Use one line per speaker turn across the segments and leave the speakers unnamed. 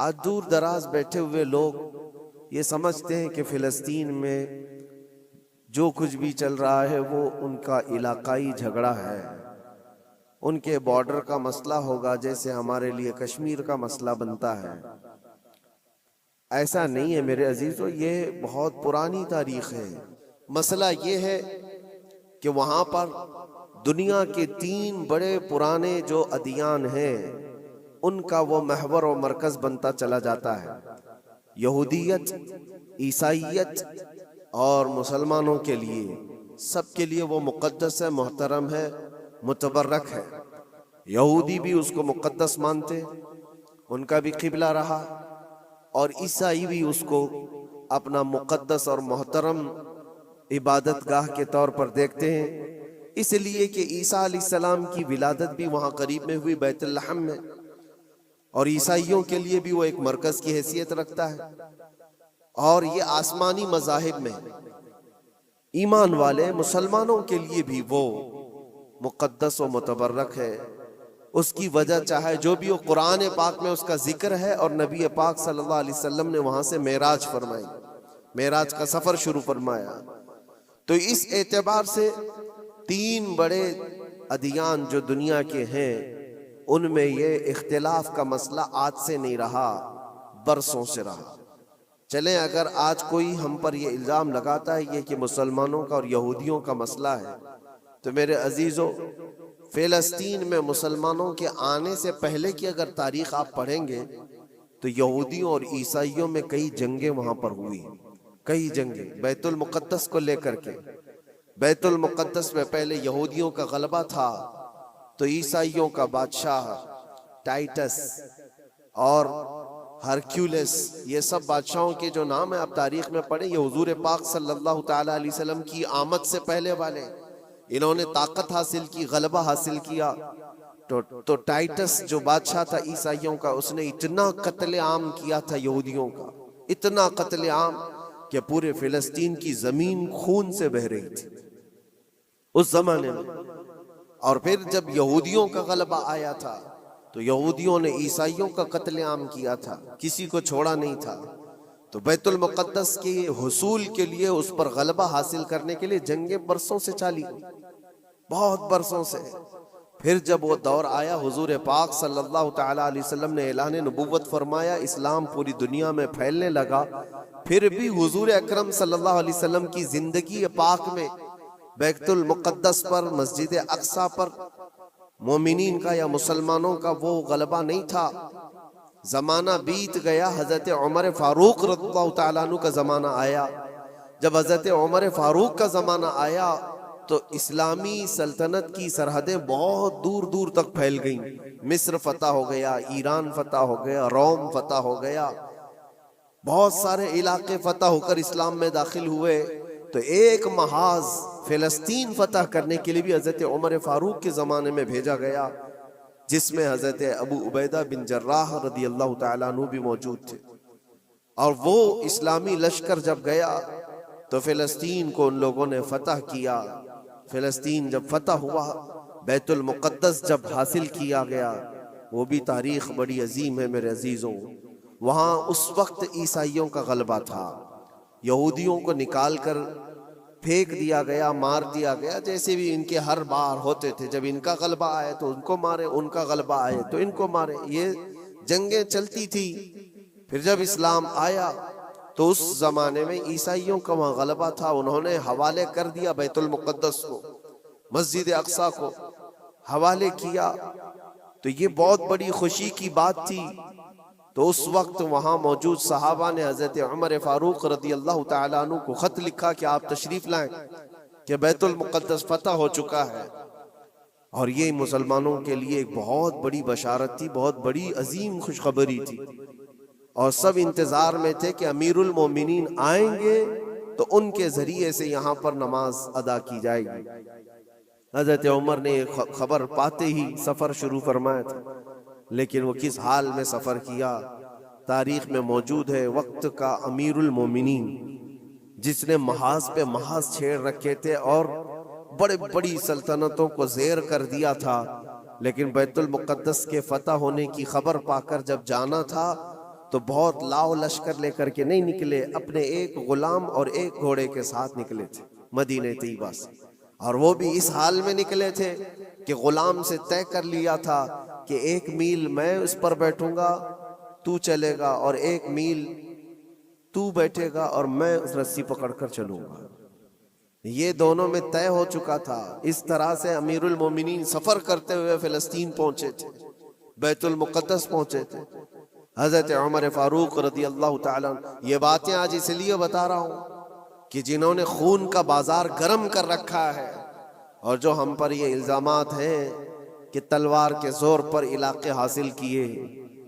آج دور دراز بیٹھے ہوئے لوگ یہ سمجھتے ہیں کہ فلسطین میں جو کچھ بھی چل رہا ہے وہ ان کا علاقائی جھگڑا ہے، ان کے بارڈر کا مسئلہ ہوگا جیسے ہمارے لیے کشمیر کا مسئلہ بنتا ہے۔ ایسا نہیں ہے میرے عزیزو، یہ بہت پرانی تاریخ ہے۔ مسئلہ یہ ہے کہ وہاں پر دنیا کے 3 بڑے پرانے جو ادیان ہیں ان کا وہ محور و مرکز بنتا چلا جاتا ہے۔ یہودیت، عیسائیت اور مسلمانوں کے لیے، سب کے لیے وہ مقدس ہے، محترم ہے، متبرک ہے۔ یہودی بھی اس کو مقدس مانتے، ان کا بھی قبلہ رہا، اور عیسائی بھی اس کو اپنا مقدس اور محترم عبادت گاہ کے طور پر دیکھتے ہیں، اس لیے کہ عیسیٰ علیہ السلام کی ولادت بھی وہاں قریب میں ہوئی، بیت لحم میں، اور عیسائیوں کے لیے بھی وہ ایک مرکز کی حیثیت رکھتا ہے۔ اور یہ آسمانی مذاہب میں ایمان والے مسلمانوں کے لیے بھی وہ مقدس و متبرک ہے۔ اس کی وجہ چاہے جو بھی ہو، قرآن پاک میں اس کا ذکر ہے، اور نبی پاک صلی اللہ علیہ وسلم نے وہاں سے معراج فرمائی، معراج کا سفر شروع فرمایا۔ تو اس اعتبار سے 3 بڑے ادیان جو دنیا کے ہیں ان میں یہ اختلاف کا مسئلہ آج سے نہیں رہا، برسوں سے رہا۔ چلیں اگر آج کوئی ہم پر یہ الزام لگاتا ہے یہ کہ مسلمانوں کا اور یہودیوں کا مسئلہ ہے، تو میرے عزیزو، فلسطین میں مسلمانوں کے آنے سے پہلے کی اگر تاریخ آپ پڑھیں گے تو یہودیوں اور عیسائیوں میں کئی جنگیں وہاں پر ہوئی، کئی جنگیں بیت المقدس کو لے کر کے۔ بیت المقدس میں پہلے یہودیوں کا غلبہ تھا، تو عیسائیوں کا بادشاہ ٹائٹس اور ہرکیولس، یہ سب بادشاہوں کے جو نام ہیں آپ تاریخ میں پڑھیں، یہ حضور پاک صلی اللہ تعالی علیہ وسلم کی آمد سے پہلے والے، انہوں نے طاقت حاصل کی، غلبہ حاصل کیا۔ تو ٹائٹس جو بادشاہ تھا عیسائیوں کا، اس نے اتنا قتل عام کیا تھا یہودیوں کا، اتنا قتل عام کہ پورے فلسطین کی زمین خون سے بہہ رہی تھی اس زمانے میں۔ اور پھر جب یہودیوں کا غلبہ آیا تھا تو یہودیوں نے عیسائیوں کا قتل عام کیا تھا، کسی کو چھوڑا نہیں تھا۔ تو بیت المقدس کے حصول کے لیے، اس پر غلبہ حاصل کرنے کے لیے جنگیں برسوں سے چلی، بہت برسوں سے۔ پھر جب وہ دور آیا، حضور پاک صلی اللہ تعالی علیہ وسلم نے اعلان نبوت فرمایا، اسلام پوری دنیا میں پھیلنے لگا، پھر بھی حضور اکرم صلی اللہ علیہ وسلم کی زندگی پاک میں بیت المقدس پر، مسجد اقصی پر مومنین کا یا مسلمانوں کا وہ غلبہ نہیں تھا۔ زمانہ بیت گیا، حضرت عمر فاروق رضی اللہ تعالیٰ عنہ کا زمانہ آیا۔ جب حضرت عمر فاروق کا زمانہ آیا تو اسلامی سلطنت کی سرحدیں بہت دور دور تک پھیل گئیں، مصر فتح ہو گیا، ایران فتح ہو گیا، روم فتح ہو گیا، بہت سارے علاقے فتح ہو کر اسلام میں داخل ہوئے۔ تو ایک محاذ فلسطین فتح کرنے کے لیے بھی حضرت عمر فاروق کے زمانے میں بھیجا گیا، جس میں حضرت ابو عبیدہ بن جراح رضی اللہ تعالیٰ عنہ بھی موجود تھے۔ اور وہ اسلامی لشکر جب گیا تو فلسطین کو ان لوگوں نے فتح کیا۔ فلسطین جب فتح ہوا، بیت المقدس جب حاصل کیا گیا، وہ بھی تاریخ بڑی عظیم ہے میرے عزیزوں۔ وہاں اس وقت عیسائیوں کا غلبہ تھا، یہودیوں کو نکال کر پھینک دیا گیا، مار دیا گیا، جیسے بھی ان کے ہر بار ہوتے تھے۔ جب ان کا غلبہ آئے تو ان کو مارے، ان کا غلبہ آئے تو ان کو مارے، یہ جنگیں چلتی تھی۔ پھر جب اسلام آیا تو اس زمانے میں عیسائیوں کا وہاں غلبہ تھا، انہوں نے حوالے کر دیا بیت المقدس کو، مسجد اقصی کو حوالے کیا۔ تو یہ بہت بڑی خوشی کی بات تھی۔ تو اس وقت وہاں موجود صحابہ نے حضرت عمر فاروق رضی اللہ تعالیٰ عنہ کو خط لکھا کہ آپ تشریف لائیں کہ بیت المقدس فتح ہو چکا ہے۔ اور یہ مسلمانوں کے لیے ایک بہت بڑی بشارت تھی، بہت بڑی عظیم خوشخبری تھی، اور سب انتظار میں تھے کہ امیر المومنین آئیں گے تو ان کے ذریعے سے یہاں پر نماز ادا کی جائے گی۔ حضرت عمر نے خبر پاتے ہی سفر شروع فرمایا تھا، لیکن وہ کس حال میں سفر کیا تاریخ میں موجود ہے۔ وقت کا امیر المومنین جس نے محاذ پہ محاذ چھیڑ رکھے تھے اور بڑے بڑی سلطنتوں کو زیر کر دیا تھا، لیکن بیت المقدس کے فتح ہونے کی خبر پا کر جب جانا تھا تو بہت لاؤ لشکر لے کر کے نہیں نکلے، اپنے ایک غلام اور ایک گھوڑے کے ساتھ نکلے تھے مدینہ طیبہ سے، اور وہ بھی اس حال میں نکلے تھے کہ غلام سے طے کر لیا تھا کہ 1 میل میں اس پر بیٹھوں گا تو چلے گا، اور 1 میل تو بیٹھے گا اور میں اس رسی پکڑ کر چلوں گا۔ یہ دونوں میں طے ہو چکا تھا۔ اس طرح سے امیر المومنین سفر کرتے ہوئے فلسطین پہنچے تھے، بیت المقدس پہنچے تھے۔ حضرت عمر فاروق رضی اللہ تعالیٰ، یہ باتیں آج اس لیے بتا رہا ہوں کہ جنہوں نے خون کا بازار گرم کر رکھا ہے، اور جو ہم پر یہ الزامات ہیں کہ تلوار کے زور پر علاقے حاصل کیے،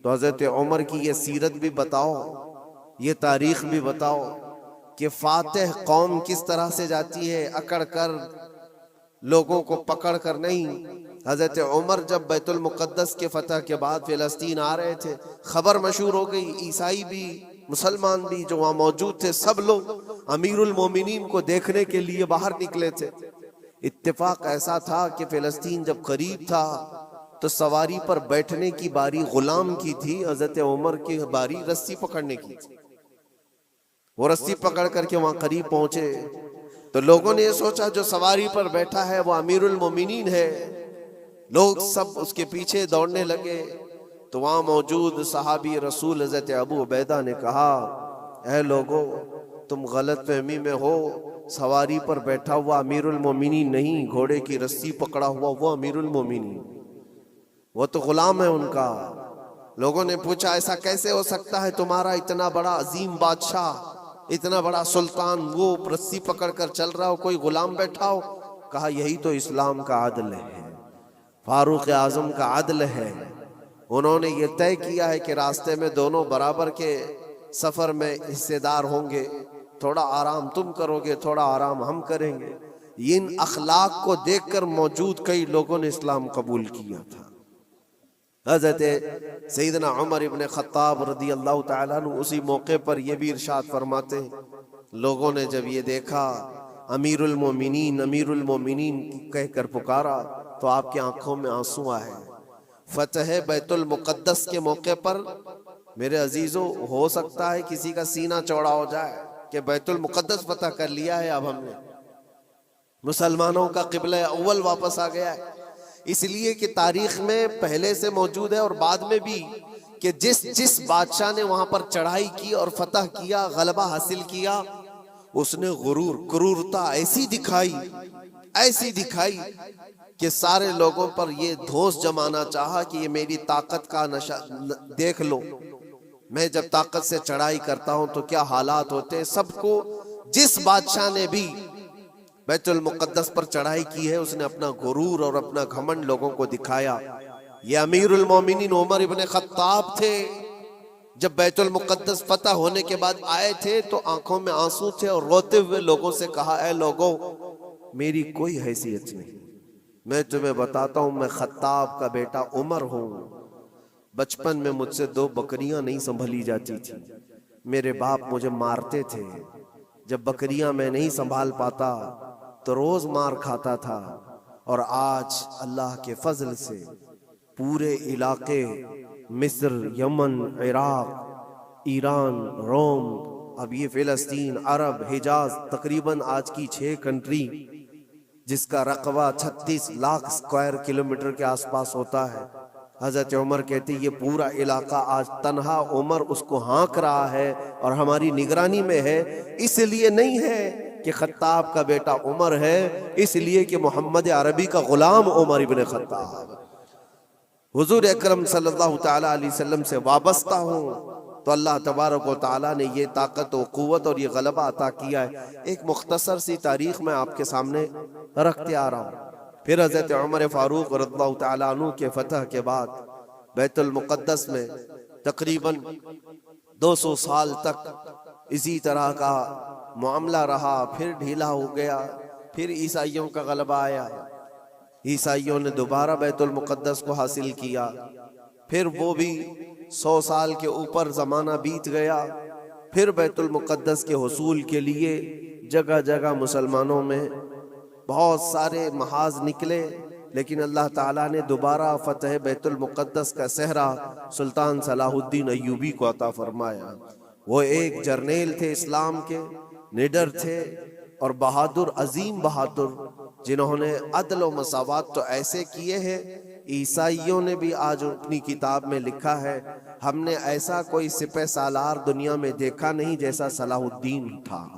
تو حضرت عمر کی یہ سیرت بھی بتاؤ، یہ تاریخ بھی بتاؤ کہ فاتح قوم کس طرح سے جاتی ہے، اکڑ کر، لوگوں کو پکڑ کر نہیں۔ حضرت عمر جب بیت المقدس کے فتح کے بعد فلسطین آ رہے تھے، خبر مشہور ہو گئی، عیسائی بھی مسلمان بھی جو وہاں موجود تھے سب لوگ امیر المومنین کو دیکھنے کے لیے باہر نکلے تھے۔ اتفاق ایسا تھا کہ فلسطین جب قریب تھا تو سواری پر بیٹھنے کی باری غلام کی تھی، حضرت عمر کی باری رسی پکڑنے کی تھی۔ وہ رسی پکڑ کر کے وہاں قریب پہنچے تو لوگوں نے یہ سوچا جو سواری پر بیٹھا ہے وہ امیر المومنین ہے، لوگ سب اس کے پیچھے دوڑنے لگے۔ تو وہاں موجود صحابی رسول حضرت ابو عبیدہ نے کہا، اے لوگو، تم غلط فہمی میں ہو، سواری پر بیٹھا ہوا امیر المومنین نہیں، گھوڑے کی رسی پکڑا ہوا وہ امیر المومنین، وہ تو غلام ہے ان کا۔ لوگوں نے پوچھا ایسا کیسے ہو سکتا ہے، تمہارا اتنا بڑا عظیم بادشاہ، اتنا بڑا سلطان، وہ رسی پکڑ کر چل رہا ہو، کوئی غلام بیٹھا ہو؟ کہا یہی تو اسلام کا عدل ہے، فاروق اعظم کا عدل ہے۔ انہوں نے یہ طے کیا ہے کہ راستے میں دونوں برابر کے سفر میں حصے دار ہوں گے، تھوڑا آرام تم کرو گے، تھوڑا آرام ہم کریں گے۔ ان اخلاق کو دیکھ کر موجود کئی لوگوں نے اسلام قبول کیا تھا۔ حضرت سیدنا عمر ابن خطاب رضی اللہ تعالیٰ عنہ اسی موقع پر یہ بھی ارشاد فرماتے ہیں، لوگوں نے جب یہ دیکھا امیر المومنین امیر المومنین کہہ کر پکارا تو آپ کی آنکھوں میں آنسو آئے۔ فتح بیت المقدس کے موقع پر میرے عزیزو ہو سکتا ہے کسی کا سینہ چوڑا ہو جائے کہ بیت المقدس فتح کر لیا ہے، اب ہم نے مسلمانوں کا قبلہ اول واپس آ گیا ہے۔ اس لیے کہ تاریخ میں پہلے سے موجود ہے اور بعد میں بھی کہ جس بادشاہ نے وہاں پر چڑھائی کی اور فتح کیا، غلبہ حاصل کیا، اس نے غرور، کرورتا ایسی دکھائی کہ سارے لوگوں پر یہ دھوس جمانا چاہا کہ یہ میری طاقت کا دیکھ لو، میں جب طاقت سے چڑھائی کرتا ہوں تو کیا حالات ہوتے ہیں۔ سب کو، جس بادشاہ نے بھی بیت المقدس پر چڑھائی کی ہے، اس نے اپنا غرور اور اپنا گھمنڈ لوگوں کو دکھایا۔ یہ امیر المومنین عمر ابن خطاب تھے، جب بیت المقدس فتح ہونے کے بعد آئے تھے تو آنکھوں میں آنسو تھے اور روتے ہوئے لوگوں سے کہا، اے لوگوں، میری کوئی حیثیت نہیں، میں تمہیں بتاتا ہوں، میں خطاب کا بیٹا عمر ہوں۔ بچپن میں مجھ سے 2 بکریاں نہیں سنبھلی جاتی تھی، میرے باپ مجھے مارتے تھے، جب بکریاں میں نہیں سنبھال پاتا تو روز مار کھاتا تھا، اور آج اللہ کے فضل سے پورے علاقے مصر، یمن، عراق، ایران، روم، اب یہ فلسطین، عرب، حجاز، تقریباً آج کی 6 کنٹری جس کا رقبہ 36 لاکھ اسکوائر کلومیٹر کے آس پاس ہوتا ہے۔ حضرت عمر کہتے یہ پورا علاقہ آج تنہا عمر اس کو ہانک رہا ہے اور ہماری نگرانی میں ہے۔ اس لیے نہیں ہے کہ خطاب کا بیٹا عمر ہے، اس لیے کہ محمد عربی کا غلام عمر ابن خطاب حضور اکرم صلی اللہ تعالیٰ علیہ وسلم سے وابستہ ہوں، تو اللہ تبارک و تعالیٰ نے یہ طاقت و قوت اور یہ غلبہ عطا کیا ہے۔ ایک مختصر سی تاریخ میں آپ کے سامنے رکھتے آ رہا ہوں۔ پھر حضرت عمر فاروق رضی اللہ تعالیٰ عنہ کے فتح کے بعد بیت المقدس میں تقریباً 200 سال تک اسی طرح کا معاملہ رہا، پھر ڈھیلا ہو گیا، پھر عیسائیوں کا غلبہ آیا، عیسائیوں نے دوبارہ بیت المقدس کو حاصل کیا، پھر وہ بھی 100 سال کے اوپر زمانہ بیت گیا، پھر بیت المقدس کے حصول کے لیے جگہ جگہ مسلمانوں میں بہت سارے محاذ نکلے، لیکن اللہ تعالیٰ نے دوبارہ فتح بیت المقدس کا صحرا سلطان صلاح الدین ایوبی کو عطا فرمایا۔ وہ ایک جرنیل تھے اسلام کے، نڈر تھے اور بہادر، عظیم بہادر، جنہوں نے عدل و مساوات تو ایسے کیے ہیں، عیسائیوں نے بھی آج اپنی کتاب میں لکھا ہے، ہم نے ایسا کوئی سپہ سالار دنیا میں دیکھا نہیں جیسا صلاح الدین تھا۔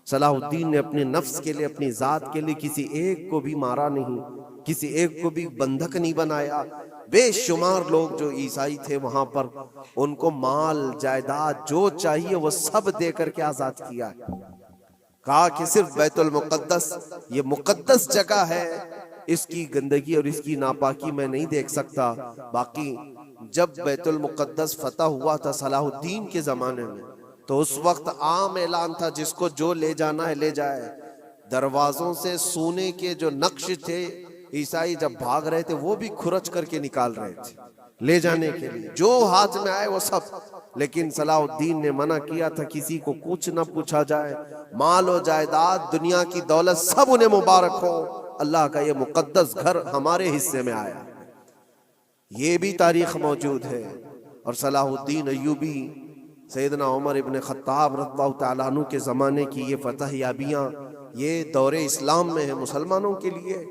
صلاح الدین نے اپنے نفس کے لیے، اپنی ذات کے لیے کسی ایک کو بھی مارا نہیں، کسی ایک کو بھی بندھک نہیں بنایا۔ بے شمار لوگ جو عیسائی تھے وہاں پر، ان کو مال جائیداد جو چاہیے وہ سب دے کر کے آزاد کیا ہے۔ کہا کہ صرف بیت المقدس یہ مقدس جگہ ہے، اس کی گندگی اور اس کی ناپاکی میں نہیں دیکھ سکتا۔ باقی جب بیت المقدس فتح ہوا تھا صلاح الدین کے زمانے میں، تو اس وقت عام اعلان تھا جس کو جو لے جانا ہے لے جائے۔ دروازوں سے سونے کے جو نقش تھے، عیسائی جب بھاگ رہے تھے وہ بھی کھرچ کر کے نکال رہے تھے لے جانے کے لیے، جو ہاتھ میں آئے وہ سب۔ لیکن صلاح الدین نے منع کیا تھا کسی کو کچھ نہ پوچھا جائے، مال و جائیداد، دنیا کی دولت سب انہیں مبارک ہو، اللہ کا یہ مقدس گھر ہمارے حصے میں آیا۔ یہ بھی تاریخ موجود ہے۔ اور صلاح الدین ایوبی، سیدنا عمر ابن خطاب رضی اللہ تعالیٰ عنہ کے زمانے کی یہ فتح یابیاں، یہ دور اسلام میں ہے مسلمانوں کے لیے۔